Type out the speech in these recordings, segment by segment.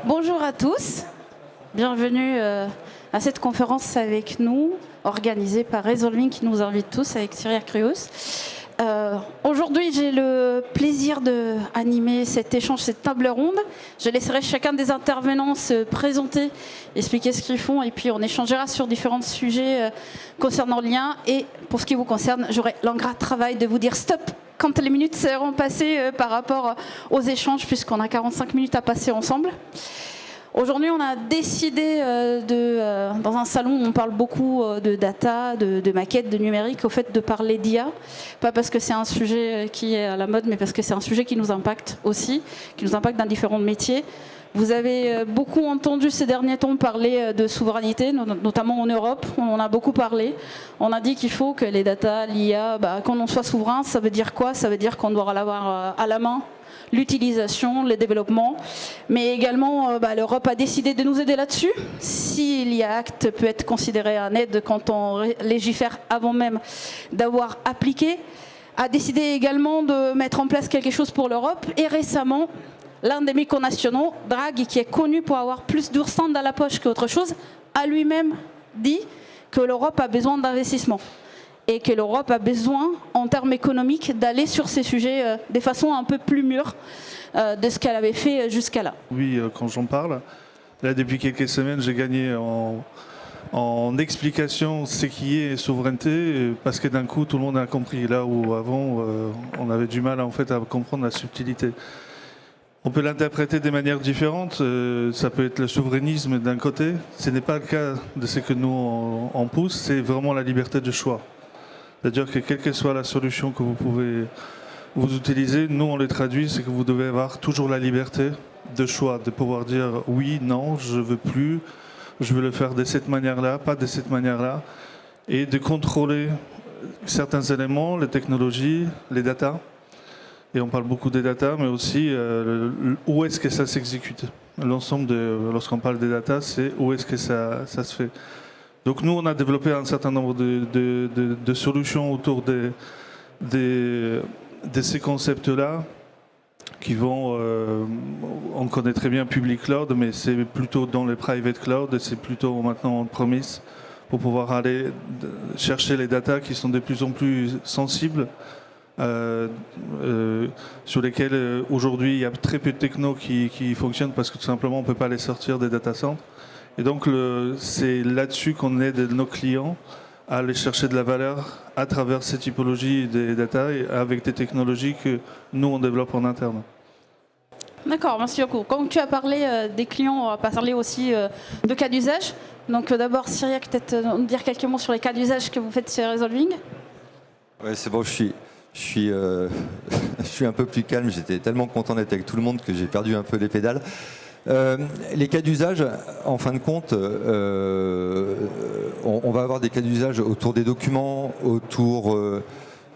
Bonjour à tous, bienvenue à cette conférence avec nous, organisée par Resolving qui nous invite tous avec Cyriac Krios. Aujourd'hui, j'ai le plaisir d'animer cet échange, cette table ronde. Je laisserai chacun des intervenants se présenter, expliquer ce qu'ils font, et puis on échangera sur différents sujets concernant le lien. Et pour ce qui vous concerne, j'aurai l'ingrat travail de vous dire stop quand les minutes seront passées par rapport aux échanges, puisqu'on a 45 minutes à passer ensemble. Aujourd'hui, on a décidé, dans un salon où on parle beaucoup de data, de maquettes, de numérique, au fait de parler d'IA. Pas parce que c'est un sujet qui est à la mode, mais parce que c'est un sujet qui nous impacte aussi, qui nous impacte dans différents métiers. Vous avez beaucoup entendu ces derniers temps parler de souveraineté, notamment en Europe. On en a beaucoup parlé. On a dit qu'il faut que les data, l'IA, quand on soit souverain, ça veut dire quoi? Ça veut dire qu'on doit l'avoir à la main, l'utilisation, le développement. Mais également, l'Europe a décidé de nous aider là-dessus. Si l'IA Act peut être considéré un aide quand on légifère avant même d'avoir appliqué, a décidé également de mettre en place quelque chose pour l'Europe. Et récemment, l'un des micronationaux, Draghi, qui est connu pour avoir plus d'oursins dans la poche qu'autre chose, a lui-même dit que l'Europe a besoin d'investissement et que l'Europe a besoin, en termes économiques, d'aller sur ces sujets de façon un peu plus mûre de ce qu'elle avait fait jusqu'à là. Oui, quand j'en parle, là depuis quelques semaines, j'ai gagné en explication ce qui est souveraineté, parce que d'un coup tout le monde a compris, là où avant on avait du mal en fait à comprendre la subtilité. On peut l'interpréter de manières différentes. Ça peut être le souverainisme d'un côté. Ce n'est pas le cas de ce que nous on pousse. C'est vraiment la liberté de choix. C'est-à-dire que quelle que soit la solution que vous pouvez vous utiliser, nous on les traduit, c'est que vous devez avoir toujours la liberté de choix, de pouvoir dire oui, non, je veux plus, je veux le faire de cette manière-là, pas de cette manière-là, et de contrôler certains éléments, les technologies, les datas. Et on parle beaucoup des data, mais aussi où est-ce que ça s'exécute. L'ensemble lorsqu'on parle des data, c'est où est-ce que ça se fait. Donc nous, on a développé un certain nombre de solutions autour de ces concepts-là qui vont, on connaît très bien public cloud, mais c'est plutôt dans les private cloud, et c'est plutôt maintenant on-premise pour pouvoir aller chercher les data qui sont de plus en plus sensibles. Sur lesquels aujourd'hui il y a très peu de techno qui fonctionnent parce que tout simplement on ne peut pas les sortir des data centers. Et donc c'est là-dessus qu'on aide nos clients à aller chercher de la valeur à travers ces typologies des data et avec des technologies que nous on développe en interne. D'accord, merci beaucoup. Comme tu as parlé des clients, on va parler aussi de cas d'usage. Donc d'abord Cyriac, peut-être nous dire quelques mots sur les cas d'usage que vous faites chez Resolving. Oui, c'est bon, je suis un peu plus calme, j'étais tellement content d'être avec tout le monde que j'ai perdu un peu les pédales. Les cas d'usage, en fin de compte, on va avoir des cas d'usage autour des documents, autour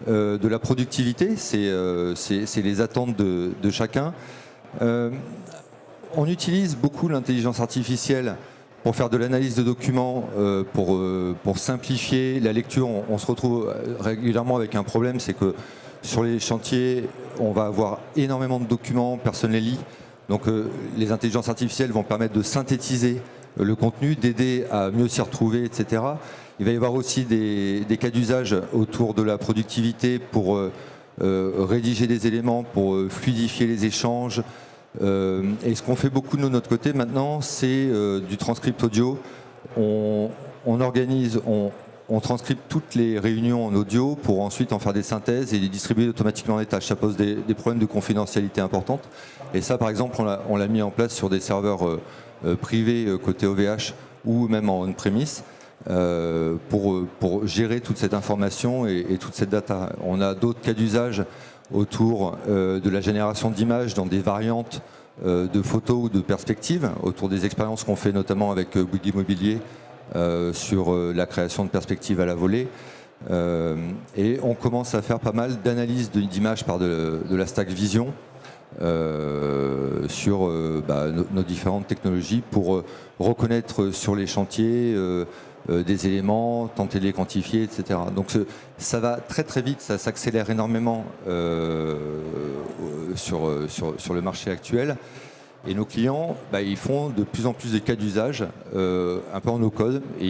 de la productivité, c'est les attentes de chacun. On utilise beaucoup l'intelligence artificielle pour faire de l'analyse de documents, pour simplifier la lecture. On se retrouve régulièrement avec un problème, c'est que sur les chantiers, on va avoir énormément de documents, personne ne les lit. Donc les intelligences artificielles vont permettre de synthétiser le contenu, d'aider à mieux s'y retrouver, etc. Il va y avoir aussi des cas d'usage autour de la productivité pour rédiger des éléments, pour fluidifier les échanges. Et ce qu'on fait beaucoup de notre côté maintenant, c'est du transcript audio. On organise, on transcribe toutes les réunions en audio pour ensuite en faire des synthèses et les distribuer automatiquement dans les tâches. Ça pose des problèmes de confidentialité importantes. Et ça, par exemple, on l'a mis en place sur des serveurs privés côté OVH ou même en on-premise pour gérer toute cette information et toute cette data. On a d'autres cas d'usage autour de la génération d'images dans des variantes de photos ou de perspectives, autour des expériences qu'on fait notamment avec Bouygues Immobilier sur la création de perspectives à la volée. Et on commence à faire pas mal d'analyses d'images par de la stack Vision sur nos différentes technologies pour reconnaître sur les chantiers des éléments, tenter de les quantifier, etc. Donc ça va très très vite, ça s'accélère énormément sur le marché actuel. Et nos clients, ils font de plus en plus des cas d'usage, un peu en no-code, et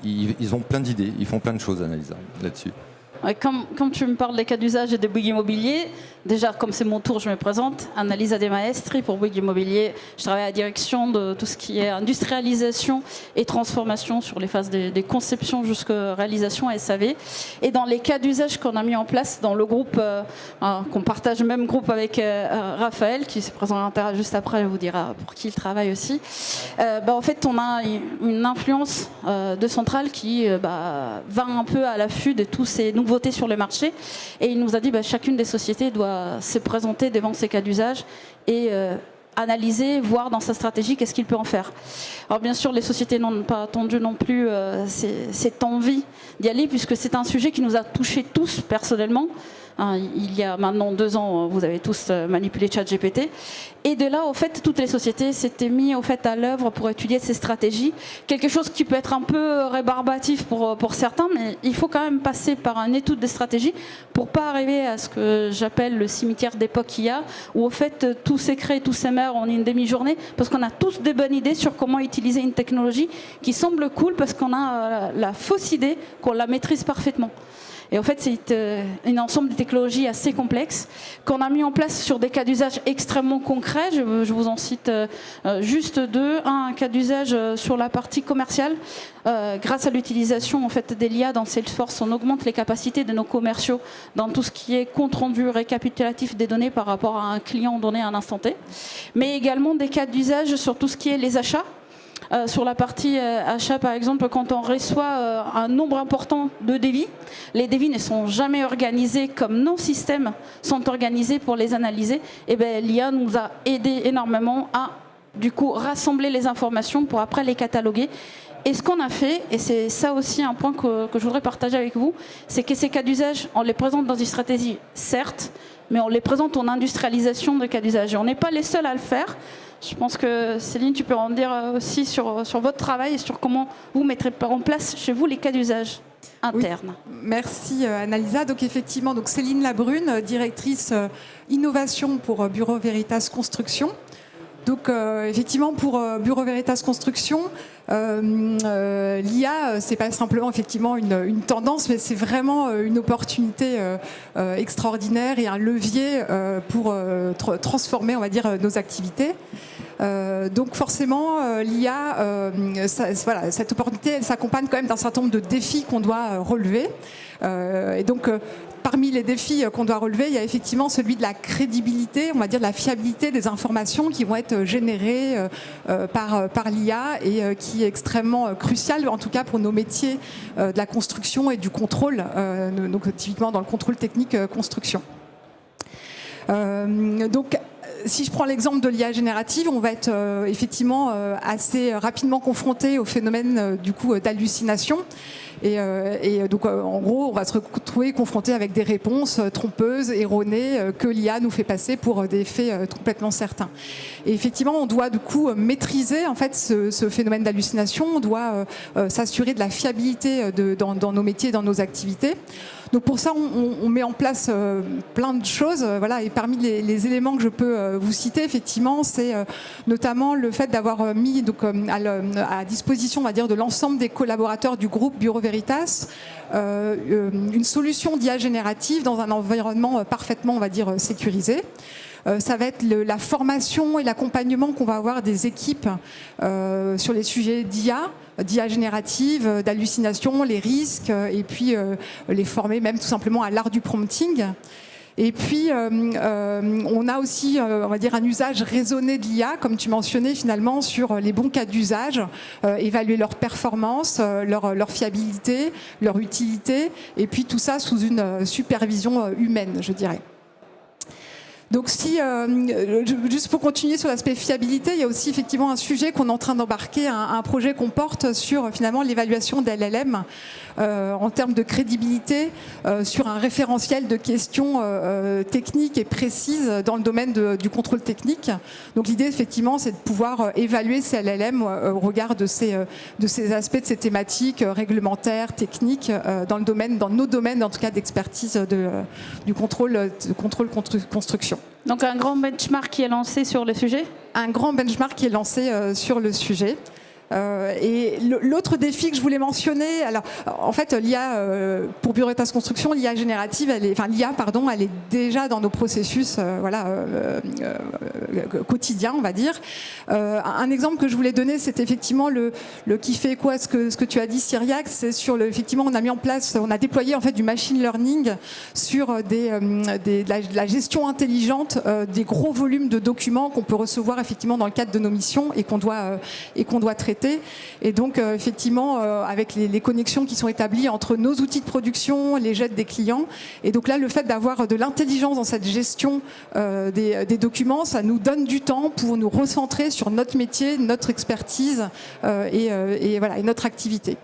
ils ont plein d'idées, ils font plein de choses, Annalisa, là-dessus. Ouais, comme tu me parles des cas d'usage et des Bouygues Immobilier, déjà comme c'est mon tour, je me présente, Annalisa De Maestri pour Bouygues Immobilier. Je travaille à la direction de tout ce qui est industrialisation et transformation sur les phases des conceptions jusqu'à réalisation SAV. Et dans les cas d'usage qu'on a mis en place dans le groupe, qu'on partage le même groupe avec Raphaël, qui se présentera juste après, il vous dira pour qui il travaille aussi. En fait, on a une influence de Centrale qui va un peu à l'affût de tous ces nouveautés sur le marché, et il nous a dit chacune des sociétés doit se présenter devant ces cas d'usage et analyser, voir dans sa stratégie qu'est-ce qu'il peut en faire. Alors bien sûr, les sociétés n'ont pas attendu non plus cette envie d'y aller, puisque c'est un sujet qui nous a touchés tous personnellement. Il y a maintenant 2 ans, vous avez tous manipulé ChatGPT. Et de là, au fait, toutes les sociétés s'étaient mis à l'œuvre pour étudier ces stratégies. Quelque chose qui peut être un peu rébarbatif pour certains, mais il faut quand même passer par une étude des stratégies pour pas arriver à ce que j'appelle le cimetière d'époque IA, où au fait tout s'écrée, tout s'émeurt en une demi-journée, parce qu'on a tous des bonnes idées sur comment utiliser une technologie qui semble cool, parce qu'on a la fausse idée qu'on la maîtrise parfaitement. Et en fait, c'est un ensemble de technologies assez complexes qu'on a mis en place sur des cas d'usage extrêmement concrets. Je vous en cite juste 2. Un cas d'usage sur la partie commerciale. Grâce à l'utilisation des l'IA dans Salesforce, on augmente les capacités de nos commerciaux dans tout ce qui est compte-rendu récapitulatif des données par rapport à un client donné à un instant T. Mais également des cas d'usage sur tout ce qui est les achats. Sur la partie achat, par exemple, quand on reçoit un nombre important de devis, les devis ne sont jamais organisés comme nos systèmes sont organisés pour les analyser. Et l'IA nous a aidé énormément à, du coup, rassembler les informations pour après les cataloguer. Et ce qu'on a fait, et c'est ça aussi un point que je voudrais partager avec vous, c'est que ces cas d'usage, on les présente dans une stratégie, certes, mais on les présente en industrialisation de cas d'usage. Et on n'est pas les seuls à le faire. Je pense que Céline, tu peux en dire aussi sur votre travail et sur comment vous mettrez en place chez vous les cas d'usage internes. Oui, merci Annalisa. Donc effectivement, Céline Labrune, directrice innovation pour Bureau Veritas Construction. Donc effectivement pour Bureau Veritas Construction, l'IA c'est pas simplement effectivement une tendance, mais c'est vraiment une opportunité extraordinaire et un levier pour transformer, on va dire, nos activités. Donc forcément, l'IA, cette opportunité, elle s'accompagne quand même d'un certain nombre de défis qu'on doit relever. Et donc, parmi les défis qu'on doit relever, il y a effectivement celui de la crédibilité, on va dire de la fiabilité des informations qui vont être générées par l'IA et qui est extrêmement crucial, en tout cas pour nos métiers de la construction et du contrôle, donc typiquement dans le contrôle technique construction. Donc, si je prends l'exemple de l'IA générative, on va être effectivement assez rapidement confronté au phénomène du coup d'hallucination. Et donc, en gros, on va se retrouver confronté avec des réponses trompeuses, erronées, que l'IA nous fait passer pour des faits complètement certains. Et effectivement, on doit du coup maîtriser en fait ce phénomène d'hallucination. On doit s'assurer de la fiabilité dans nos métiers, dans nos activités. Donc pour ça, on met en place plein de choses. Voilà, et parmi les éléments que je peux vous citer, effectivement, c'est notamment le fait d'avoir mis donc, à disposition, on va dire, de l'ensemble des collaborateurs du groupe Bureau Veritas une solution d'IA générative dans un environnement parfaitement, on va dire, sécurisé. Ça va être la formation et l'accompagnement qu'on va avoir des équipes sur les sujets d'IA générative, d'hallucination, les risques, et puis les former même tout simplement à l'art du prompting. Et puis, on a aussi, on va dire, un usage raisonné de l'IA, comme tu mentionnais finalement, sur les bons cas d'usage, évaluer leur performance, leur fiabilité, leur utilité, et puis tout ça sous une supervision humaine, je dirais. Donc juste pour continuer sur l'aspect fiabilité, il y a aussi effectivement un sujet qu'on est en train d'embarquer, un projet qu'on porte sur finalement l'évaluation des LLM en termes de crédibilité sur un référentiel de questions techniques et précises dans le domaine du contrôle technique. Donc l'idée effectivement c'est de pouvoir évaluer ces LLM au regard de ces aspects, de ces thématiques réglementaires, techniques dans nos domaines en tout cas d'expertise du contrôle construction. Donc un grand benchmark qui est lancé sur le sujet? Un grand benchmark qui est lancé sur le sujet. Et l'autre défi que je voulais mentionner, alors en fait l'IA pour Bureau Veritas Construction, l'IA générative, elle est déjà dans nos processus quotidiens, on va dire. Un exemple que je voulais donner, c'est effectivement le qui fait écho à ce que tu as dit, Cyriac, c'est sur effectivement on a déployé en fait du machine learning sur de la gestion intelligente des gros volumes de documents qu'on peut recevoir effectivement dans le cadre de nos missions et qu'on doit traiter. Et donc, effectivement, avec les connexions qui sont établies entre nos outils de production, les jets des clients. Et donc là, le fait d'avoir de l'intelligence dans cette gestion des documents, ça nous donne du temps pour nous recentrer sur notre métier, notre expertise et notre activité.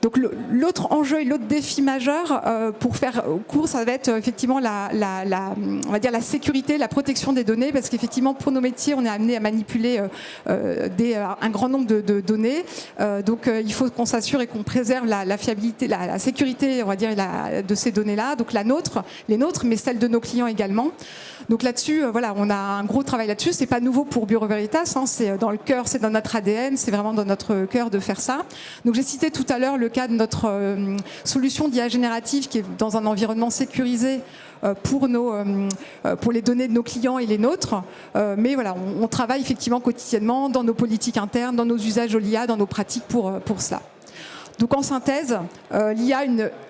Donc l'autre enjeu et l'autre défi majeur, pour faire court, ça va être effectivement on va dire la sécurité, la protection des données, parce qu'effectivement pour nos métiers, on est amené à manipuler un grand nombre de données. Donc il faut qu'on s'assure et qu'on préserve la fiabilité, la sécurité, on va dire, de ces données-là. Donc les nôtres, mais celles de nos clients également. Donc là-dessus, on a un gros travail là-dessus. C'est pas nouveau pour Bureau Veritas, c'est dans le cœur, c'est dans notre ADN, c'est vraiment dans notre cœur de faire ça. Donc j'ai cité tout à l'heure le cas de notre solution d'IA générative qui est dans un environnement sécurisé pour les données de nos clients et les nôtres. Mais voilà, on travaille effectivement quotidiennement dans nos politiques internes, dans nos usages de l'IA, dans nos pratiques pour cela. Donc en synthèse, l'IA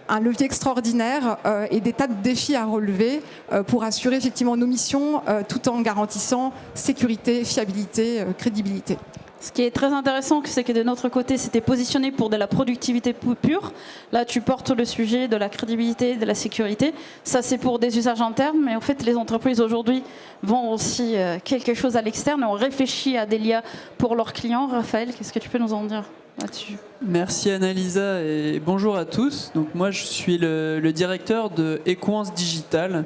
a un levier extraordinaire et des tas de défis à relever pour assurer effectivement nos missions tout en garantissant sécurité, fiabilité, crédibilité. Ce qui est très intéressant, c'est que de notre côté, c'était positionné pour de la productivité pure. Là, tu portes le sujet de la crédibilité, de la sécurité. Ça, c'est pour des usages internes, mais en fait, les entreprises aujourd'hui vont aussi quelque chose à l'externe. On réfléchit à des liens pour leurs clients. Raphaël, qu'est-ce que tu peux nous en dire là-dessus? Merci Annalisa et bonjour à tous. Donc moi, je suis le directeur de Equance Digital.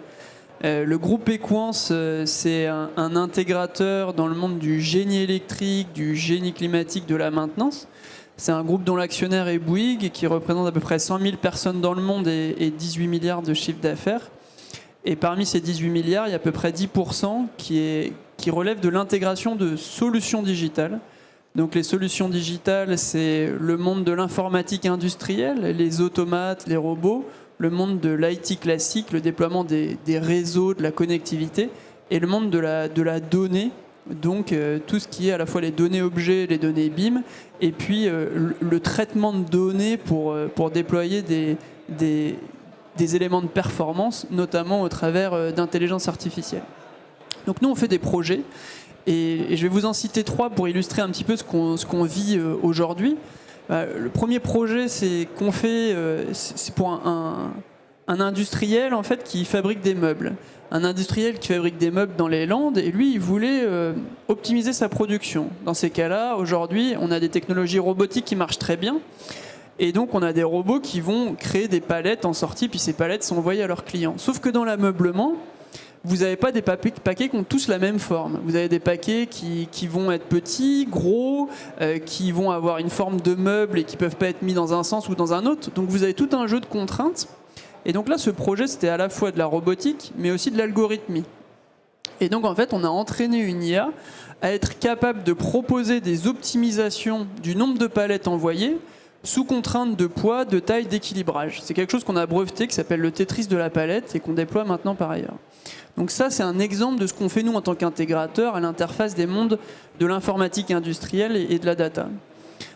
Le groupe Equance, c'est un intégrateur dans le monde du génie électrique, du génie climatique, de la maintenance. C'est un groupe dont l'actionnaire est Bouygues, qui représente à peu près 100 000 personnes dans le monde et 18 milliards de chiffre d'affaires. Et parmi ces 18 milliards, il y a à peu près 10% qui relèvent de l'intégration de solutions digitales. Donc les solutions digitales, c'est le monde de l'informatique industrielle, les automates, les robots, le monde de l'IT classique, le déploiement des réseaux, de la connectivité, et le monde de la donnée, donc tout ce qui est à la fois les données objets, les données BIM, et puis le traitement de données pour déployer des éléments de performance, notamment au travers d'intelligence artificielle. Donc nous, on fait des projets, et je vais vous en citer 3 pour illustrer un petit peu ce qu'on vit aujourd'hui. Le premier projet, c'est qu'on fait, c'est pour un industriel en fait qui fabrique des meubles. Un industriel qui fabrique des meubles dans les Landes, et lui, il voulait optimiser sa production. Dans ces cas-là, aujourd'hui, on a des technologies robotiques qui marchent très bien. Et donc, on a des robots qui vont créer des palettes en sortie, puis ces palettes sont envoyées à leurs clients. Sauf que dans l'ameublement, vous n'avez pas des paquets qui ont tous la même forme. Vous avez des paquets qui vont être petits, gros, qui vont avoir une forme de meuble et qui ne peuvent pas être mis dans un sens ou dans un autre. Donc vous avez tout un jeu de contraintes. Et donc là, ce projet, c'était à la fois de la robotique, mais aussi de l'algorithmie. Et donc en fait, on a entraîné une IA à être capable de proposer des optimisations du nombre de palettes envoyées sous contrainte de poids, de taille, d'équilibrage. C'est quelque chose qu'on a breveté, qui s'appelle le Tetris de la palette, et qu'on déploie maintenant par ailleurs. Donc ça, c'est un exemple de ce qu'on fait nous en tant qu'intégrateur à l'interface des mondes de l'informatique industrielle et de la data.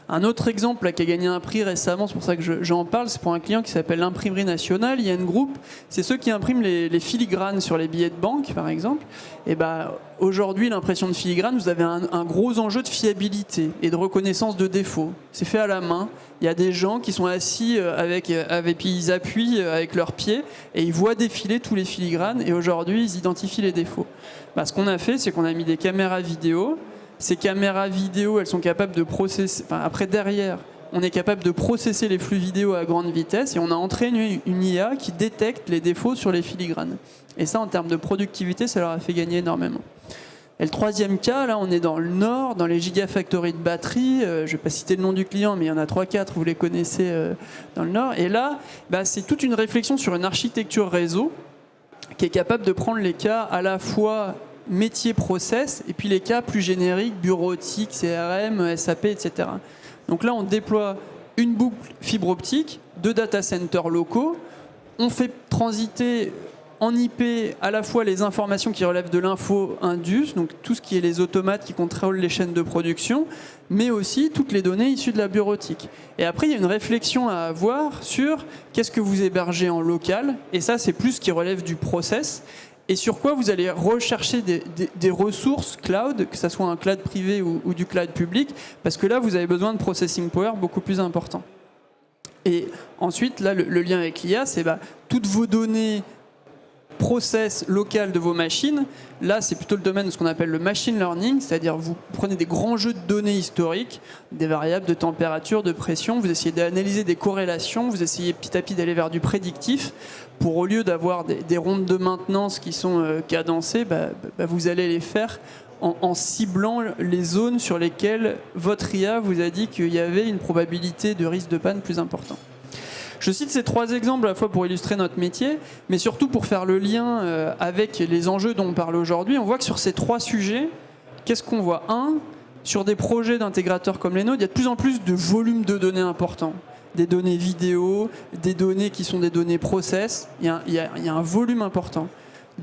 Un autre exemple là, qui a gagné un prix récemment, c'est pour ça que j'en parle, c'est pour un client qui s'appelle l'Imprimerie Nationale. Il y a une groupe, c'est ceux qui impriment les filigranes sur les billets de banque, par exemple. Et aujourd'hui, l'impression de filigrane, vous avez un gros enjeu de fiabilité et de reconnaissance de défauts. C'est fait à la main. Il y a des gens qui sont assis puis ils appuient avec leurs pieds et ils voient défiler tous les filigranes. Et aujourd'hui, ils identifient les défauts. Ce qu'on a fait, c'est qu'on a mis des caméras vidéo. Ces caméras vidéo, elles sont capables de processer. Après, derrière, on est capable de processer les flux vidéo à grande vitesse et on a entraîné une IA qui détecte les défauts sur les filigranes. Et ça, en termes de productivité, ça leur a fait gagner énormément. Et le troisième cas, là, on est dans le Nord, dans les gigafactories de batteries. Je ne vais pas citer le nom du client, mais il y en a 3-4, vous les connaissez dans le Nord. Et là, c'est toute une réflexion sur une architecture réseau qui est capable de prendre les cas à la fois métier process et puis les cas plus génériques, bureautique, CRM, SAP, etc. Donc là, on déploie une boucle fibre optique, 2 data centers locaux, on fait transiter en IP à la fois les informations qui relèvent de l'info indus, donc tout ce qui est les automates qui contrôlent les chaînes de production, mais aussi toutes les données issues de la bureautique. Et après, il y a une réflexion à avoir sur qu'est-ce que vous hébergez en local, et ça, c'est plus ce qui relève du process, et sur quoi vous allez rechercher des ressources cloud, que ce soit un cloud privé ou du cloud public, parce que là, vous avez besoin de processing power beaucoup plus important. Et ensuite, là, le lien avec l'IA, c'est toutes vos données process local de vos machines. Là, c'est plutôt le domaine de ce qu'on appelle le machine learning, c'est-à-dire vous prenez des grands jeux de données historiques, des variables de température, de pression, vous essayez d'analyser des corrélations, vous essayez petit à petit d'aller vers du prédictif, pour au lieu d'avoir des rondes de maintenance qui sont cadencées, vous allez les faire en ciblant les zones sur lesquelles votre IA vous a dit qu'il y avait une probabilité de risque de panne plus important. Je cite ces 3 exemples à la fois pour illustrer notre métier, mais surtout pour faire le lien avec les enjeux dont on parle aujourd'hui. On voit que sur ces 3 sujets, qu'est-ce qu'on voit ? Sur des projets d'intégrateurs comme les nôtres, il y a de plus en plus de volume de données importants. Des données vidéo, des données qui sont des données process. Il y a un volume important.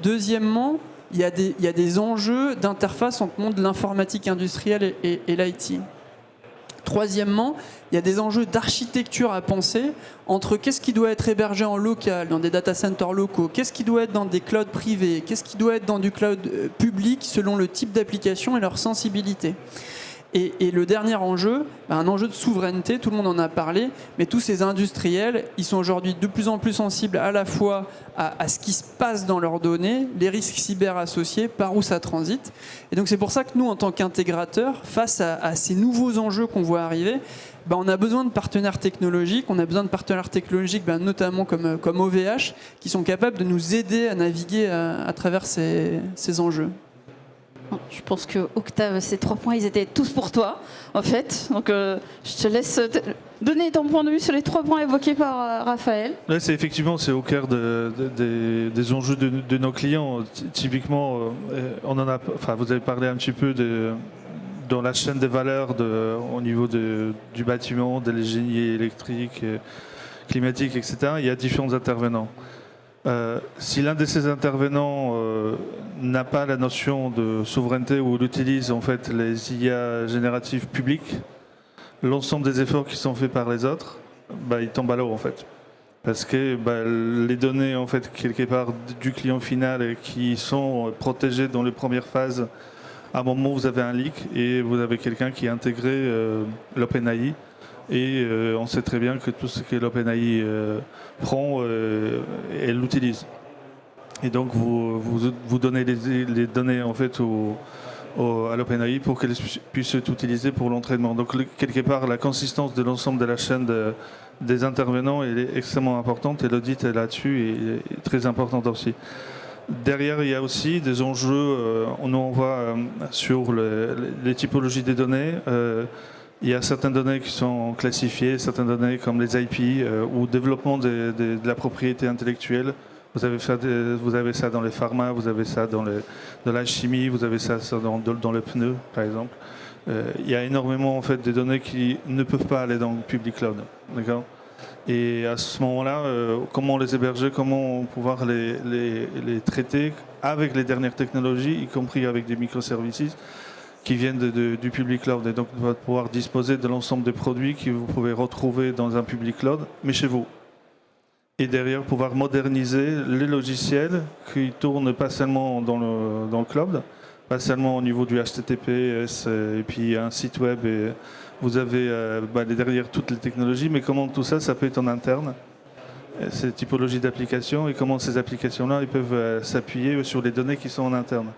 Deuxièmement, il y a des enjeux d'interface entre le monde de l'informatique industrielle et l'IT. Troisièmement, il y a des enjeux d'architecture à penser entre qu'est-ce qui doit être hébergé en local, dans des data centers locaux, qu'est-ce qui doit être dans des clouds privés, qu'est-ce qui doit être dans du cloud public selon le type d'application et leur sensibilité. Et le dernier enjeu, un enjeu de souveraineté, tout le monde en a parlé, mais tous ces industriels, ils sont aujourd'hui de plus en plus sensibles à la fois à ce qui se passe dans leurs données, les risques cyber associés, par où ça transite. Et donc c'est pour ça que nous, en tant qu'intégrateurs, face à ces nouveaux enjeux qu'on voit arriver, on a besoin de partenaires technologiques, notamment comme OVH, qui sont capables de nous aider à naviguer à travers ces enjeux. Je pense que Octave, ces 3 points, ils étaient tous pour toi, en fait. Donc, je te laisse donner ton point de vue sur les 3 points évoqués par Raphaël. Là, c'est au cœur des enjeux de nos clients. Typiquement, vous avez parlé un petit peu dans la chaîne des valeurs au niveau du bâtiment, de l'ingénierie électrique, climatique, etc. Il y a différents intervenants. Si l'un de ces intervenants n'a pas la notion de souveraineté ou utilise en fait les IA génératives publiques, l'ensemble des efforts qui sont faits par les autres, ils tombent à l'eau en fait. Parce que les données en fait quelque part du client final qui sont protégées dans les premières phases, à un moment vous avez un leak et vous avez quelqu'un qui a intégré l'OpenAI. Et on sait très bien que tout ce que l'OpenAI prend, elle l'utilise. Et donc vous donnez les données en fait à l'OpenAI pour qu'elle puisse être utilisée pour l'entraînement. Donc quelque part, la consistance de l'ensemble de la chaîne des intervenants elle est extrêmement importante et l'audit là-dessus est très importante aussi. Derrière, il y a aussi des enjeux, on voit sur les typologies des données. Il y a certaines données qui sont classifiées, certaines données comme les IP ou développement de la propriété intellectuelle. Vous avez ça dans les pharma, vous avez ça dans la chimie, vous avez ça dans le pneu, par exemple. Il y a énormément en fait de données qui ne peuvent pas aller dans le public cloud, d'accord ? Et à ce moment-là, comment les héberger, comment pouvoir les traiter avec les dernières technologies, y compris avec des microservices qui viennent du public cloud. Et donc, on va pouvoir disposer de l'ensemble des produits que vous pouvez retrouver dans un public cloud, mais chez vous. Et derrière, pouvoir moderniser les logiciels qui tournent pas seulement dans le cloud, pas seulement au niveau du HTTPS et puis un site web. Et vous avez derrière toutes les technologies, mais comment tout ça, ça peut être en interne, ces typologies d'applications, et comment ces applications-là, ils peuvent s'appuyer sur les données qui sont en interne.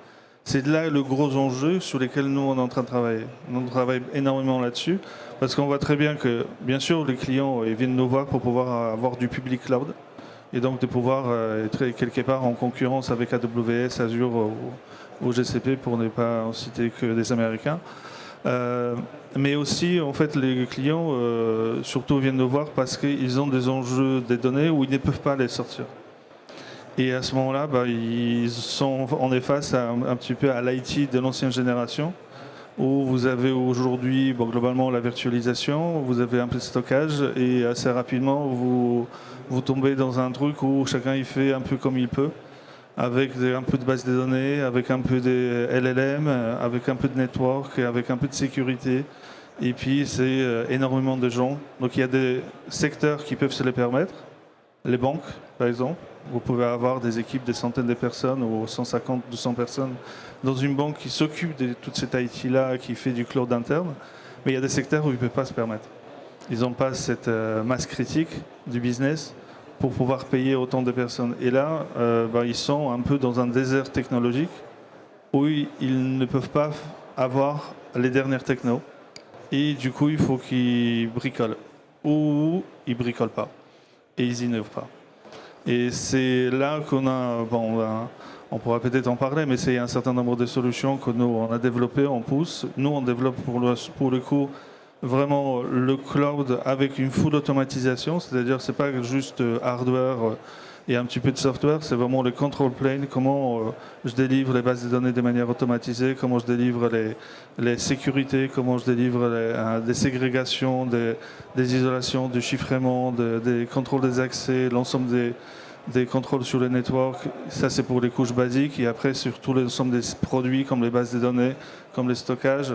C'est là le gros enjeu sur lesquels nous, on est en train de travailler. On travaille énormément là-dessus, parce qu'on voit très bien que, bien sûr, les clients ils viennent nous voir pour pouvoir avoir du public cloud, et donc de pouvoir être quelque part en concurrence avec AWS, Azure ou GCP, pour ne pas en citer que des Américains. Mais aussi, en fait, les clients, surtout, viennent nous voir parce qu'ils ont des enjeux des données où ils ne peuvent pas les sortir. Et à ce moment-là, on est face un petit peu à l'IT de l'ancienne génération, où vous avez aujourd'hui globalement la virtualisation, vous avez un peu de stockage, et assez rapidement, vous tombez dans un truc où chacun il fait un peu comme il peut, avec un peu de base de données, avec un peu de LLM, avec un peu de network, avec un peu de sécurité. Et puis c'est énormément de gens. Donc il y a des secteurs qui peuvent se les permettre. Les banques, par exemple. Vous pouvez avoir des équipes de centaines de personnes ou 150, 200 personnes dans une banque qui s'occupe de toute cette IT-là, qui fait du cloud interne. Mais il y a des secteurs où ils ne peuvent pas se permettre. Ils n'ont pas cette masse critique du business pour pouvoir payer autant de personnes. Et là, ils sont un peu dans un désert technologique où ils ne peuvent pas avoir les dernières technos. Et du coup, il faut qu'ils bricolent. Ou ils ne bricolent pas. Et ils n'innovent pas. Et c'est là qu'on a, on pourra peut-être en parler, mais c'est un certain nombre de solutions que nous, on a développées, on pousse. Nous, on développe pour le coup vraiment le cloud avec une full automatisation, c'est-à-dire c'est pas juste hardware et un petit peu de software, c'est vraiment le control plane, comment je délivre les bases de données de manière automatisée, comment je délivre les sécurités, comment je délivre des ségrégations, des isolations, du chiffrement, des contrôles des accès, l'ensemble des contrôles sur les networks. Ça, c'est pour les couches basiques. Et après, sur tout l'ensemble des produits, comme les bases de données, comme les stockages,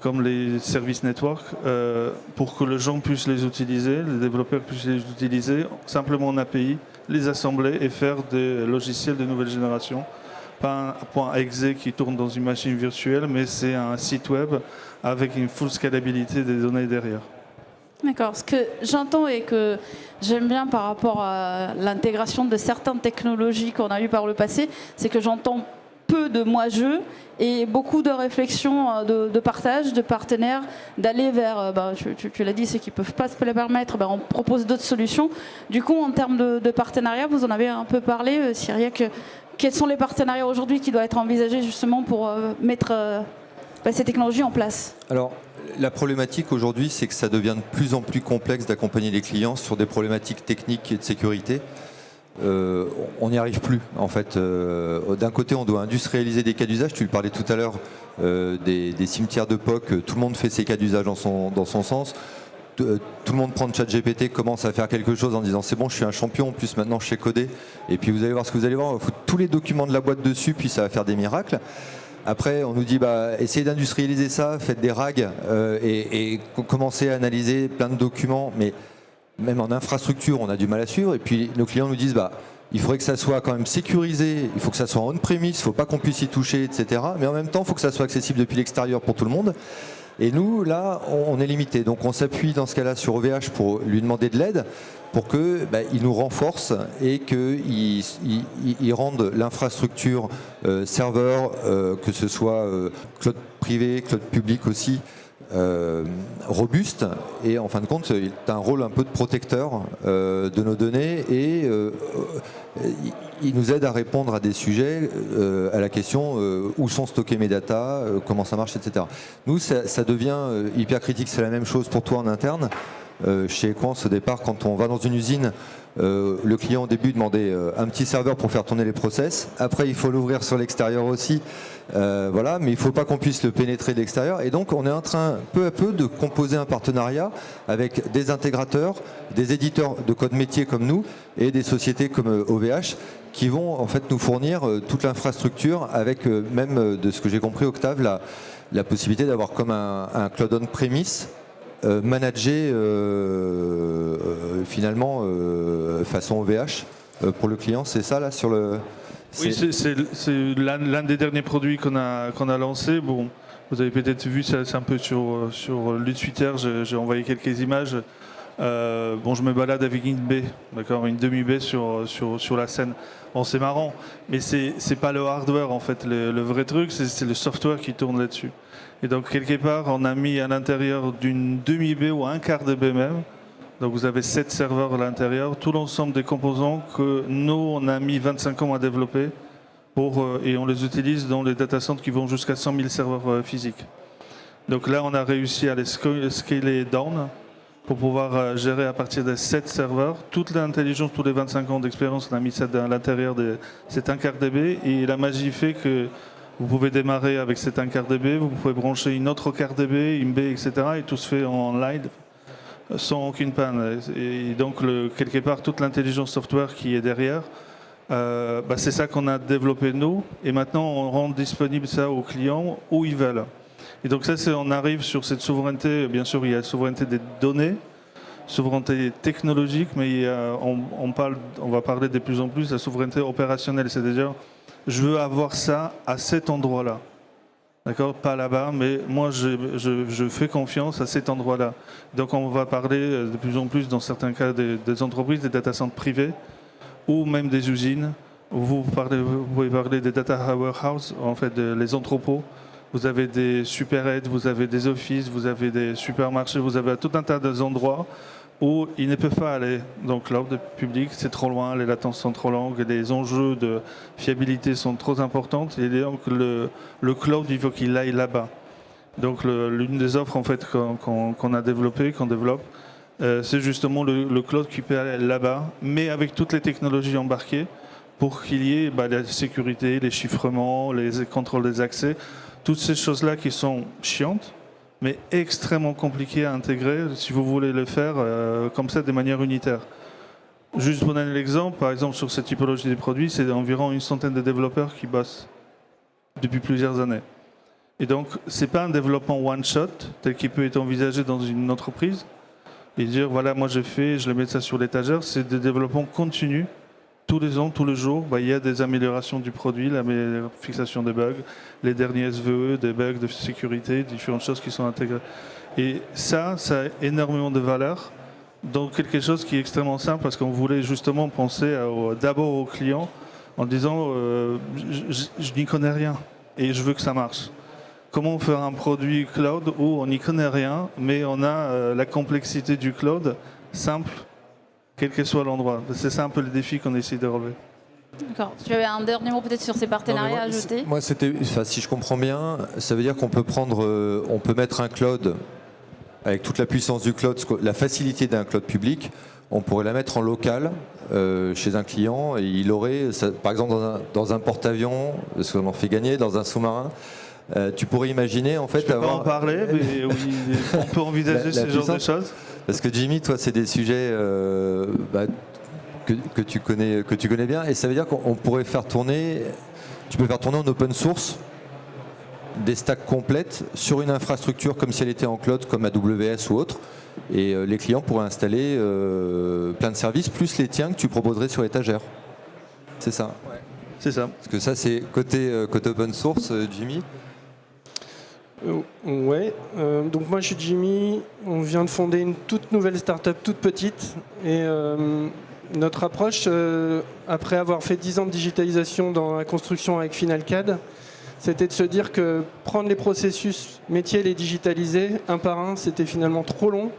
comme les services network, pour que les gens puissent les utiliser, les développeurs puissent les utiliser, simplement en API, les assembler et faire des logiciels de nouvelle génération. Pas un .exe qui tourne dans une machine virtuelle, mais c'est un site web avec une full scalabilité des données derrière. D'accord. Ce que j'entends et que j'aime bien par rapport à l'intégration de certaines technologies qu'on a eues par le passé, c'est que j'entends peu de moi-je et beaucoup de réflexions, de partage, de partenaires, d'aller vers, tu l'as dit, ceux qui ne peuvent pas se le permettre, on propose d'autres solutions. Du coup, en termes de partenariat, vous en avez un peu parlé, Cyriac, quels sont les partenariats aujourd'hui qui doivent être envisagés justement pour mettre ces technologies en place? Alors, la problématique aujourd'hui, c'est que ça devient de plus en plus complexe d'accompagner les clients sur des problématiques techniques et de sécurité. On n'y arrive plus en fait. D'un côté, on doit industrialiser des cas d'usage. Tu le parlais tout à l'heure des cimetières de POC. Tout le monde fait ses cas d'usage dans son sens. Tout le monde prend ChatGPT, commence à faire quelque chose en disant c'est bon, je suis un champion, en plus maintenant je sais coder. Et puis vous allez voir ce que vous allez voir, on va foutre tous les documents de la boîte dessus, puis ça va faire des miracles. Après, on nous dit essayez d'industrialiser ça, faites des RAG et commencez à analyser plein de documents. Mais même en infrastructure, on a du mal à suivre. Et puis nos clients nous disent il faudrait que ça soit quand même sécurisé, il faut que ça soit on-premise, il ne faut pas qu'on puisse y toucher, etc. Mais en même temps, il faut que ça soit accessible depuis l'extérieur pour tout le monde. Et nous, là, on est limité. Donc on s'appuie dans ce cas-là sur OVH pour lui demander de l'aide, pour qu'il nous renforce et qu'il rende l'infrastructure serveur, que ce soit cloud privé, cloud public aussi, robuste. Et en fin de compte, il a un rôle un peu de protecteur de nos données et il nous aide à répondre à des sujets, à la question où sont stockés mes data, comment ça marche, etc. Nous, ça devient hyper critique. C'est la même chose pour toi en interne. Chez Equance, au départ, quand on va dans une usine, le client au début demandait un petit serveur pour faire tourner les process. Après, il faut l'ouvrir sur l'extérieur aussi. Voilà, mais il ne faut pas qu'on puisse le pénétrer de l'extérieur. Et donc, on est en train, peu à peu, de composer un partenariat avec des intégrateurs, des éditeurs de code métier comme nous et des sociétés comme OVH qui vont en fait nous fournir toute l'infrastructure avec même, de ce que j'ai compris, Octave, la possibilité d'avoir comme un cloud on-premise managé finalement façon OVH pour le client. C'est ça là sur le... Oui, c'est l'un des derniers produits qu'on a lancé. Bon, vous avez peut-être vu, c'est un peu sur Twitter, j'ai envoyé quelques images. Je me balade avec une baie, d'accord, une demi-baie sur la scène. Bon, c'est marrant, mais c'est pas le hardware en fait. Le vrai truc, c'est le software qui tourne là-dessus. Et donc quelque part, on a mis à l'intérieur d'une demi-baie ou un quart de baie même. Donc vous avez 7 serveurs à l'intérieur, tout l'ensemble des composants que nous, on a mis 25 ans à développer et on les utilise dans les data centers qui vont jusqu'à 100 000 serveurs physiques. Donc là, on a réussi à les scaler down pour pouvoir gérer à partir de 7 serveurs. Toute l'intelligence, tous les 25 ans d'expérience, on a mis ça à l'intérieur de cet 1 quart dB. Et la magie fait que vous pouvez démarrer avec cet 1 quart dB, vous pouvez brancher une autre quart dB, une B, etc. Et tout se fait en live sans aucune panne. Et donc, quelque part, toute l'intelligence software qui est derrière, c'est ça qu'on a développé nous. Et maintenant, on rend disponible ça aux clients où ils veulent. Et donc ça, on arrive sur cette souveraineté. Bien sûr, il y a la souveraineté des données, souveraineté technologique, mais on va parler de plus en plus de la souveraineté opérationnelle. C'est-à-dire, je veux avoir ça à cet endroit-là. D'accord ? Pas là-bas, mais moi, je fais confiance à cet endroit-là. Donc, on va parler de plus en plus, dans certains cas, des entreprises, des data centers privés, ou même des usines. Vous pouvez parler des data warehouse, en fait, les entrepôts. Vous avez des superaides, vous avez des offices, vous avez des supermarchés, vous avez tout un tas d'endroits où ils ne peuvent pas aller. Donc, cloud public, c'est trop loin, les latences sont trop longues, les enjeux de fiabilité sont trop importants. Et donc, le cloud, il faut qu'il aille là-bas. Donc, l'une des offres en fait, qu'on a développées, qu'on développe, c'est justement le cloud qui peut aller là-bas, mais avec toutes les technologies embarquées pour qu'il y ait la sécurité, les chiffrements, les contrôles des accès, toutes ces choses-là qui sont chiantes, mais extrêmement compliquées à intégrer si vous voulez le faire comme ça de manière unitaire. Juste pour donner l'exemple, par exemple sur cette typologie des produits, c'est environ une centaine de développeurs qui bossent depuis plusieurs années. Et donc, ce n'est pas un développement one-shot tel qu'il peut être envisagé dans une entreprise et dire voilà, moi j'ai fait, je le mets ça sur l'étagère. C'est des développements continus. Tous les ans, tous les jours, il y a des améliorations du produit, la fixation des bugs, les derniers SVE, des bugs de sécurité, différentes choses qui sont intégrées. Et ça a énormément de valeur dans quelque chose qui est extrêmement simple parce qu'on voulait justement penser d'abord aux clients en disant je n'y connais rien et je veux que ça marche. Comment faire un produit cloud où on n'y connaît rien, mais on a la complexité du cloud simple, quel que soit l'endroit. C'est ça un peu le défi qu'on essaie de relever. D'accord. Tu avais un dernier mot peut-être sur ces partenariats à ajouter ? Moi, si je comprends bien, ça veut dire qu'on peut on peut mettre un cloud avec toute la puissance du cloud, la facilité d'un cloud public, on pourrait la mettre en local chez un client et il aurait, par exemple dans un porte-avions, parce qu'on en fait gagner, dans un sous-marin, tu pourrais imaginer en fait je peux pas en parler, mais oui, on peut envisager ce genre de choses. Parce que Jimmy, toi, c'est des sujets que tu connais bien, et ça veut dire qu'on pourrait faire tourner, tu peux faire tourner en open source des stacks complètes sur une infrastructure comme si elle était en cloud, comme AWS ou autre, et les clients pourraient installer plein de services, plus les tiens que tu proposerais sur l'étagère. C'est ça. Ouais. C'est ça. Parce que ça, c'est côté open source, Jimmy. Ouais, donc moi je suis Jimmy, on vient de fonder une toute nouvelle start-up toute petite et notre approche, après avoir fait 10 ans de digitalisation dans la construction avec FinalCAD, c'était de se dire que prendre les processus métiers et les digitaliser un par un, c'était finalement trop long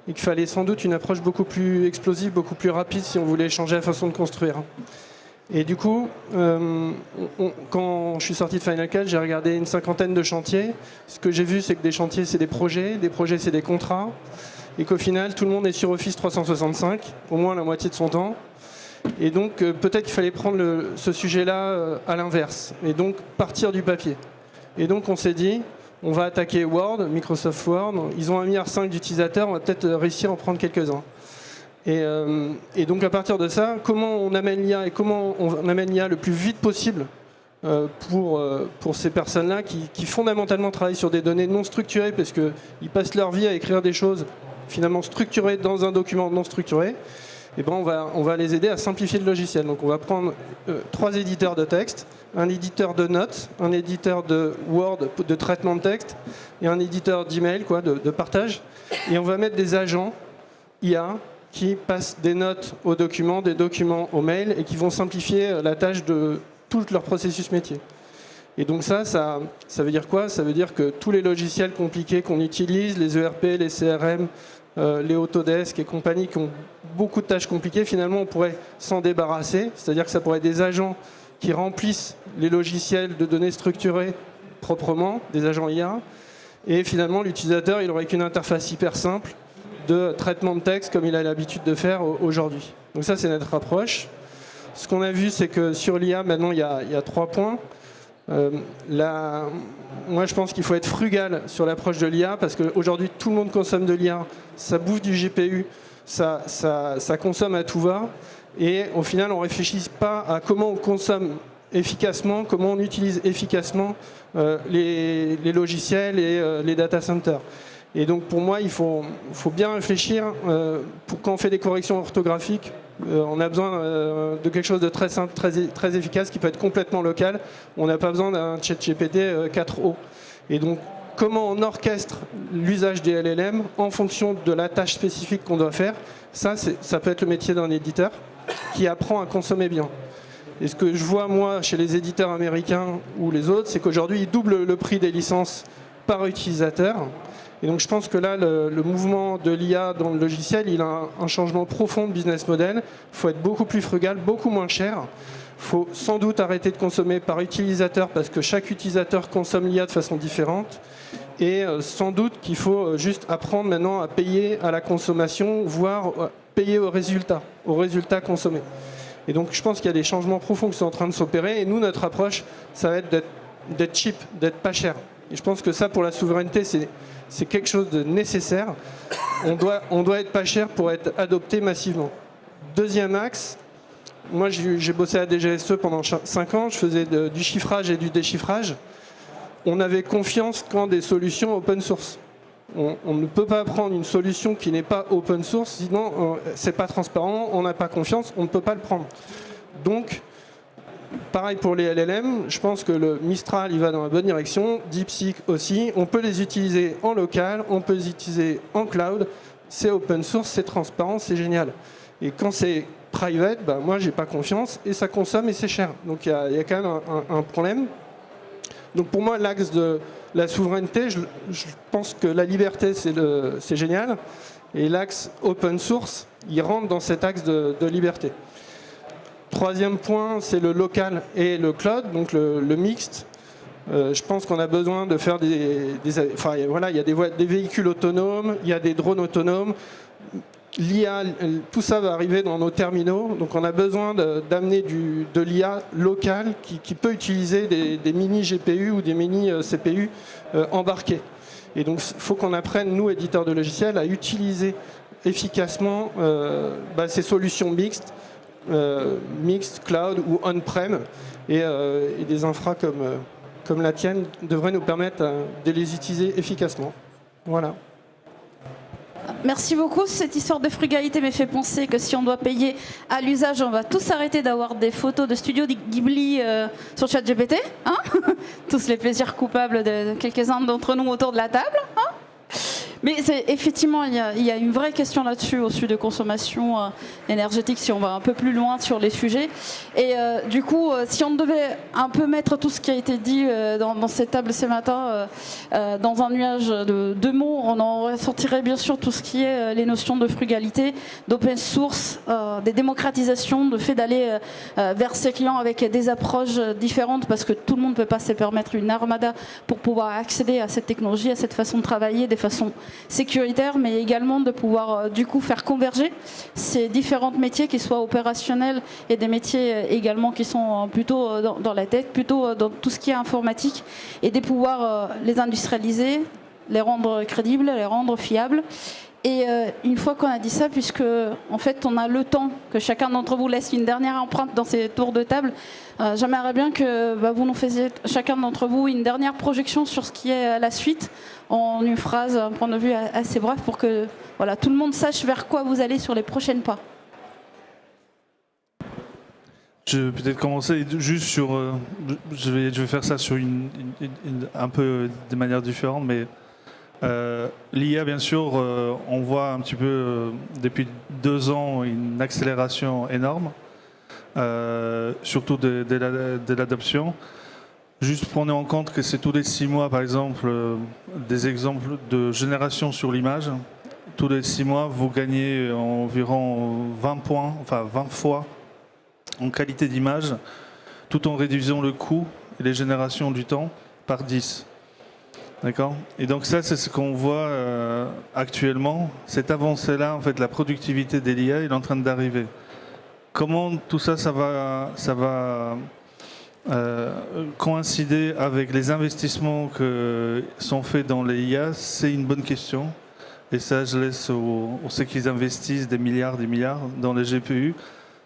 et qu'il fallait sans doute une approche beaucoup plus explosive, beaucoup plus rapide si on voulait changer la façon de construire. Et du coup, quand je suis sorti de FinalCAD, j'ai regardé une 50aine de chantiers. Ce que j'ai vu, c'est que des chantiers, c'est des projets, c'est des contrats, et qu'au final, tout le monde est sur Office 365, au moins la moitié de son temps. Et donc, peut-être qu'il fallait prendre ce sujet-là à l'inverse, et donc partir du papier. Et donc, on s'est dit, on va attaquer Word, Microsoft Word. Ils ont 1,5 milliard d'utilisateurs, on va peut-être réussir à en prendre quelques-uns. Et donc à partir de ça, comment on amène l'IA et comment on amène l'IA le plus vite possible pour ces personnes-là qui fondamentalement travaillent sur des données non structurées parce qu'ils passent leur vie à écrire des choses finalement structurées dans un document non structuré, et ben on va les aider à simplifier le logiciel. Donc on va prendre 3 éditeurs de texte, un éditeur de notes, un éditeur de Word de traitement de texte et un éditeur d'email de partage, et on va mettre des agents IA qui passent des notes aux documents, des documents aux mails et qui vont simplifier la tâche de tout leur processus métier. Et donc ça veut dire quoi ? Ça veut dire que tous les logiciels compliqués qu'on utilise, les ERP, les CRM, les Autodesk et compagnie qui ont beaucoup de tâches compliquées, finalement on pourrait s'en débarrasser, c'est-à-dire que ça pourrait être des agents qui remplissent les logiciels de données structurées proprement, des agents IA, et finalement l'utilisateur il n'aurait qu'une interface hyper simple de traitement de texte comme il a l'habitude de faire aujourd'hui. Donc ça, c'est notre approche. Ce qu'on a vu, c'est que sur l'IA, maintenant, il y a 3 points. Moi, je pense qu'il faut être frugal sur l'approche de l'IA parce qu'aujourd'hui, tout le monde consomme de l'IA. Ça bouffe du GPU, ça consomme à tout va. Et au final, on ne réfléchit pas à comment on consomme efficacement, comment on utilise efficacement les logiciels et les data centers. Et donc pour moi, il faut bien réfléchir, quand on fait des corrections orthographiques, on a besoin de quelque chose de très simple, très efficace, qui peut être complètement local. On n'a pas besoin d'un ChatGPT 4o. Et donc, comment on orchestre l'usage des LLM en fonction de la tâche spécifique qu'on doit faire, ça peut être le métier d'un éditeur qui apprend à consommer bien. Et ce que je vois, moi, chez les éditeurs américains ou les autres, c'est qu'aujourd'hui, ils doublent le prix des licences par utilisateur. Et donc je pense que là, le mouvement de l'IA dans le logiciel, il a un changement profond de business model. Il faut être beaucoup plus frugal, beaucoup moins cher. Il faut sans doute arrêter de consommer par utilisateur parce que chaque utilisateur consomme l'IA de façon différente. Et sans doute qu'il faut juste apprendre maintenant à payer à la consommation, voire payer au résultat consommé. Et donc je pense qu'il y a des changements profonds qui sont en train de s'opérer. Et nous, notre approche, ça va être d'être cheap, d'être pas cher. Et je pense que ça, pour la souveraineté, c'est quelque chose de nécessaire. On doit être pas cher pour être adopté massivement. Deuxième axe, moi j'ai bossé à DGSE pendant 5 ans, je faisais du chiffrage et du déchiffrage. On avait confiance quand des solutions open source. On ne peut pas prendre une solution qui n'est pas open source, sinon c'est pas transparent, on n'a pas confiance, on ne peut pas le prendre. Donc, pareil pour les LLM, je pense que le Mistral il va dans la bonne direction, DeepSeek aussi, on peut les utiliser en local, on peut les utiliser en cloud, c'est open source, c'est transparent, c'est génial. Et quand c'est private, moi j'ai pas confiance et ça consomme et c'est cher. Donc il y a quand même un problème. Donc pour moi l'axe de la souveraineté, je pense que la liberté c'est génial et l'axe open source, il rentre dans cet axe de liberté. Troisième point, c'est le local et le cloud, donc le mixte. Je pense qu'on a besoin de faire voilà, il y a des véhicules autonomes, il y a des drones autonomes. L'IA, tout ça va arriver dans nos terminaux, donc on a besoin d'amener de l'IA locale qui peut utiliser des mini GPU ou des mini CPU embarqués. Et donc il faut qu'on apprenne, nous, éditeurs de logiciels, à utiliser efficacement ces solutions mixtes, mixed, cloud ou on-prem, et des infras comme la tienne devraient nous permettre de les utiliser efficacement. Voilà. Merci beaucoup. Cette histoire de frugalité me fait penser que si on doit payer à l'usage, on va tous arrêter d'avoir des photos de studio Ghibli sur ChatGPT. Hein tous les plaisirs coupables de quelques-uns d'entre nous autour de la table. Hein mais effectivement, il y a une vraie question là-dessus, au sujet de consommation énergétique, si on va un peu plus loin sur les sujets. Et du coup, si on devait un peu mettre tout ce qui a été dit dans cette table ce matin dans un nuage de mots, on en ressortirait bien sûr tout ce qui est les notions de frugalité, d'open source, des démocratisations, de fait d'aller vers ses clients avec des approches différentes, parce que tout le monde ne peut pas se permettre une armada pour pouvoir accéder à cette technologie, à cette façon de travailler, des façons sécuritaire, mais également de pouvoir du coup faire converger ces différents métiers, qui soient opérationnels et des métiers également qui sont plutôt dans la tête, plutôt dans tout ce qui est informatique, et de pouvoir les industrialiser, les rendre crédibles, les rendre fiables. Et une fois qu'on a dit ça, puisque en fait on a le temps que chacun d'entre vous laisse une dernière empreinte dans ces tours de table, j'aimerais bien que vous nous faisiez chacun d'entre vous une dernière projection sur ce qui est la suite, en une phrase, un point de vue assez bref, pour que voilà, tout le monde sache vers quoi vous allez sur les prochains pas. Je vais peut-être commencer juste sur... je vais faire ça sur un peu de manière différente, mais l'IA, bien sûr, on voit un petit peu depuis 2 ans une accélération énorme, surtout de l'adoption. Juste prenez en compte que c'est tous les 6 mois, par exemple, des exemples de génération sur l'image. Tous les 6 mois, vous gagnez environ 20 points, enfin 20 fois en qualité d'image, tout en réduisant le coût et les générations du temps par 10. D'accord. Et donc ça, c'est ce qu'on voit actuellement. Cette avancée-là, en fait, la productivité des l'IA, il est en train d'arriver. Comment tout ça, ça va coïncider avec les investissements qui sont faits dans les IA, c'est une bonne question. Et ça, je laisse on sait qu'ils investissent des milliards dans les GPU,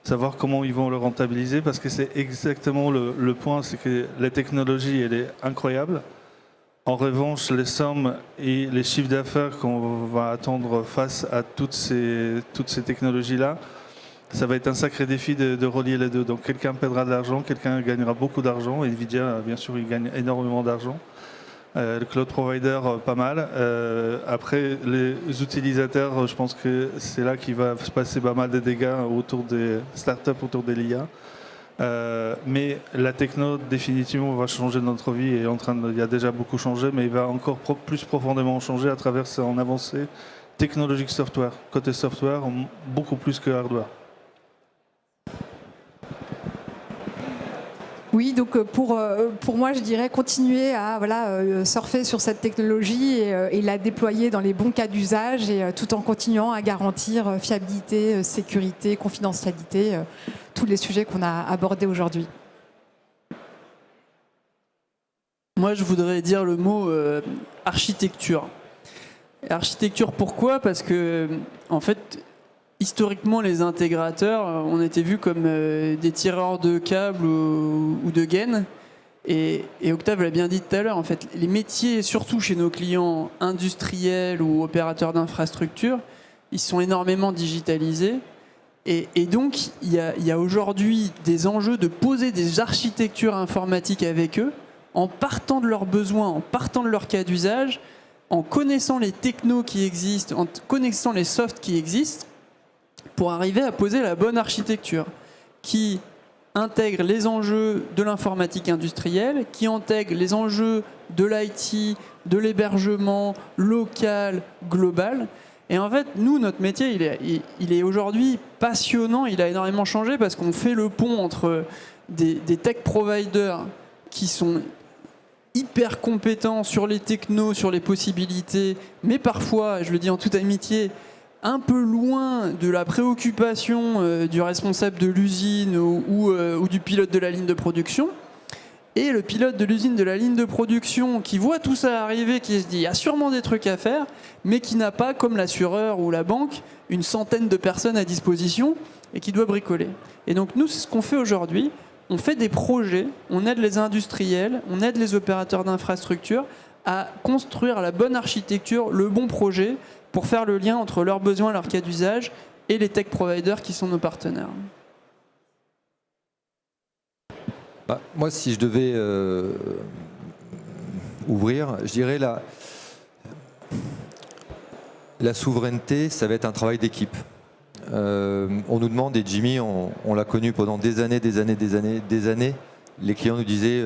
savoir comment ils vont le rentabiliser, parce que c'est exactement le point, c'est que la technologie, elle est incroyable. En revanche, les sommes et les chiffres d'affaires qu'on va attendre face à toutes ces technologies-là, ça va être un sacré défi de relier les deux. Donc quelqu'un perdra de l'argent, quelqu'un gagnera beaucoup d'argent. Nvidia, bien sûr, il gagne énormément d'argent. Le cloud provider, pas mal. Après, les utilisateurs, je pense que c'est là qu'il va se passer pas mal de dégâts autour des startups, autour de l'IA. Mais la techno, définitivement, va changer notre vie et il y a déjà beaucoup changé, mais il va encore plus profondément changer à travers son avancée technologique software. Côté software, beaucoup plus que hardware. Oui, donc pour moi, je dirais continuer à surfer sur cette technologie et la déployer dans les bons cas d'usage, et tout en continuant à garantir fiabilité, sécurité, confidentialité, tous les sujets qu'on a abordés aujourd'hui. Moi, je voudrais dire le mot architecture. Architecture, pourquoi? Parce que, en fait, historiquement, les intégrateurs, on était vus comme des tireurs de câbles ou de gaines. Et Octave l'a bien dit tout à l'heure, en fait, les métiers, surtout chez nos clients industriels ou opérateurs d'infrastructures, ils sont énormément digitalisés. Et donc, il y a aujourd'hui des enjeux de poser des architectures informatiques avec eux, en partant de leurs besoins, en partant de leur cas d'usage, en connaissant les technos qui existent, en connaissant les softs qui existent, pour arriver à poser la bonne architecture qui intègre les enjeux de l'informatique industrielle, qui intègre les enjeux de l'IT, de l'hébergement local, global. Et en fait, nous, notre métier, il est aujourd'hui passionnant, il a énormément changé parce qu'on fait le pont entre des tech providers qui sont hyper compétents sur les technos, sur les possibilités, mais parfois, je le dis en toute amitié, un peu loin de la préoccupation du responsable de l'usine ou du pilote de la ligne de production. Et le pilote de l'usine, de la ligne de production, qui voit tout ça arriver, qui se dit il y a sûrement des trucs à faire, mais qui n'a pas, comme l'assureur ou la banque, une centaine de personnes à disposition et qui doit bricoler. Et donc nous, c'est ce qu'on fait aujourd'hui. On fait des projets, on aide les industriels, on aide les opérateurs d'infrastructures à construire la bonne architecture, le bon projet, pour faire le lien entre leurs besoins, leurs cas d'usage et les tech providers qui sont nos partenaires. Moi, si je devais ouvrir, je dirais la souveraineté, ça va être un travail d'équipe. On nous demande, et Jimmy, on l'a connu pendant des années, les clients nous disaient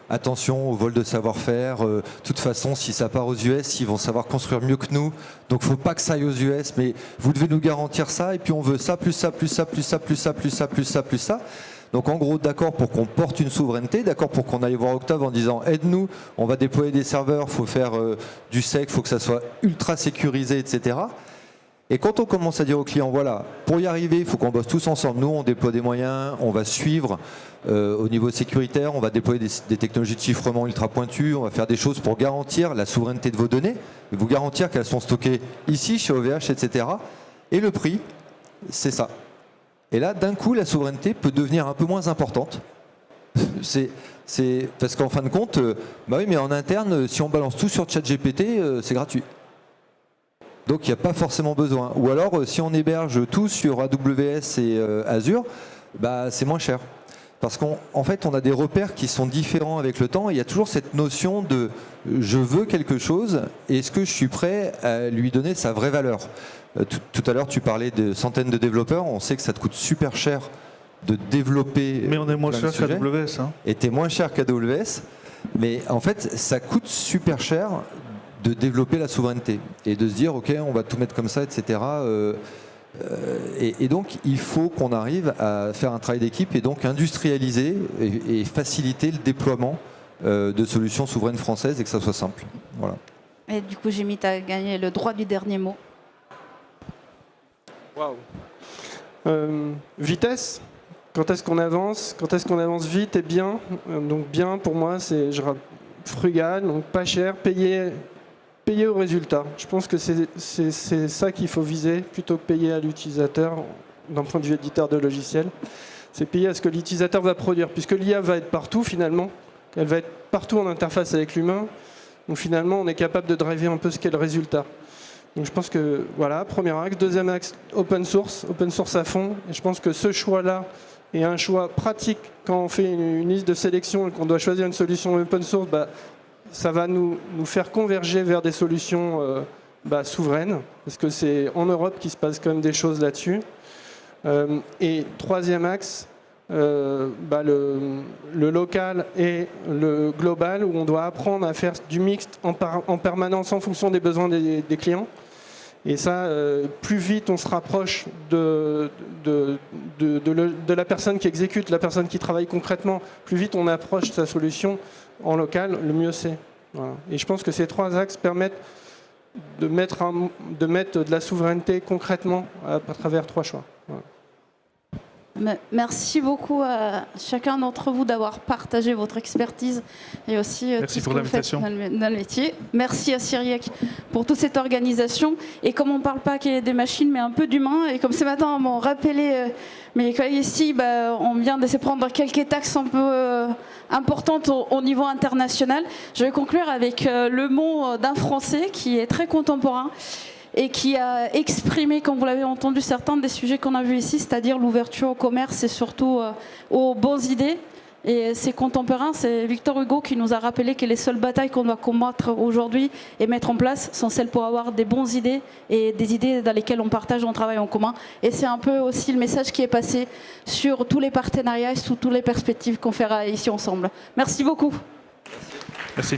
attention au vol de savoir-faire, de toute façon si ça part aux US, ils vont savoir construire mieux que nous, donc il ne faut pas que ça aille aux US, mais vous devez nous garantir ça, et puis on veut ça, plus ça, plus ça, plus ça, plus ça, plus ça, plus ça, plus ça. Donc en gros, d'accord pour qu'on porte une souveraineté, d'accord pour qu'on aille voir Octave en disant aide-nous, on va déployer des serveurs, il faut faire du sec, il faut que ça soit ultra sécurisé, etc. Et quand on commence à dire aux clients, voilà, pour y arriver, il faut qu'on bosse tous ensemble. Nous, on déploie des moyens, on va suivre au niveau sécuritaire, on va déployer des technologies de chiffrement ultra pointues, on va faire des choses pour garantir la souveraineté de vos données, et vous garantir qu'elles sont stockées ici, chez OVH, etc. Et le prix, c'est ça. Et là, d'un coup, la souveraineté peut devenir un peu moins importante. C'est parce qu'en fin de compte, bah oui, mais en interne, si on balance tout sur ChatGPT, c'est gratuit. Donc il n'y a pas forcément besoin. Ou alors, si on héberge tout sur AWS et Azure, bah, c'est moins cher. Parce qu'en fait, on a des repères qui sont différents avec le temps. Et il y a toujours cette notion de je veux quelque chose, et est-ce que je suis prêt à lui donner sa vraie valeur? Tout à l'heure, tu parlais de centaines de développeurs. On sait que ça te coûte super cher de développer. Mais on est moins cher qu'AWS. Hein. Et tu es moins cher qu'AWS. Mais en fait, ça coûte super cher de développer la souveraineté et de se dire ok, on va tout mettre comme ça, etc. Et donc il faut qu'on arrive à faire un travail d'équipe et donc industrialiser et faciliter le déploiement de solutions souveraines françaises et que ça soit simple. Voilà. Et du coup, Jimmy, tu as gagné le droit du dernier mot. Waouh. Vitesse. Quand est-ce qu'on avance? Quand est-ce qu'on avance vite et bien? Donc bien, pour moi, c'est frugal, donc pas cher, payer au résultat. Je pense que c'est ça qu'il faut viser, plutôt que payer à l'utilisateur, d'un point de vue éditeur de logiciel. C'est payer à ce que l'utilisateur va produire, puisque l'IA va être partout finalement. Elle va être partout en interface avec l'humain. Donc finalement, on est capable de driver un peu ce qu'est le résultat. Donc je pense que, voilà, premier axe. Deuxième axe, open source à fond. Et je pense que ce choix-là est un choix pratique. Quand on fait une liste de sélection et qu'on doit choisir une solution open source, ça va nous faire converger vers des solutions souveraines. Parce que c'est en Europe qu'il se passe quand même des choses là-dessus. Et troisième axe, le local et le global, où on doit apprendre à faire du mixte en permanence en fonction des besoins des clients. Et ça, plus vite on se rapproche de la personne qui exécute, la personne qui travaille concrètement, plus vite on approche sa solution en local, le mieux c'est. Voilà. Et je pense que ces trois axes permettent de mettre de la souveraineté concrètement à travers trois choix. Voilà. Merci beaucoup à chacun d'entre vous d'avoir partagé votre expertise et aussi Merci tout pour ce que vous faites l'invitation. dans le métier. Merci à Cyriac pour toute cette organisation. Et comme on ne parle pas qu'il y ait des machines, mais un peu d'humain, et comme ce matin m'ont rappelé mes collègues ici, on vient de se prendre quelques taxes un peu importantes au niveau international. Je vais conclure avec le mot d'un Français qui est très contemporain et qui a exprimé, comme vous l'avez entendu, certains des sujets qu'on a vus ici, c'est-à-dire l'ouverture au commerce et surtout aux bonnes idées. Et c'est contemporain, c'est Victor Hugo qui nous a rappelé que les seules batailles qu'on doit combattre aujourd'hui et mettre en place sont celles pour avoir des bonnes idées et des idées dans lesquelles on partage, on travaille en commun. Et c'est un peu aussi le message qui est passé sur tous les partenariats et sur toutes les perspectives qu'on fera ici ensemble. Merci beaucoup. Merci.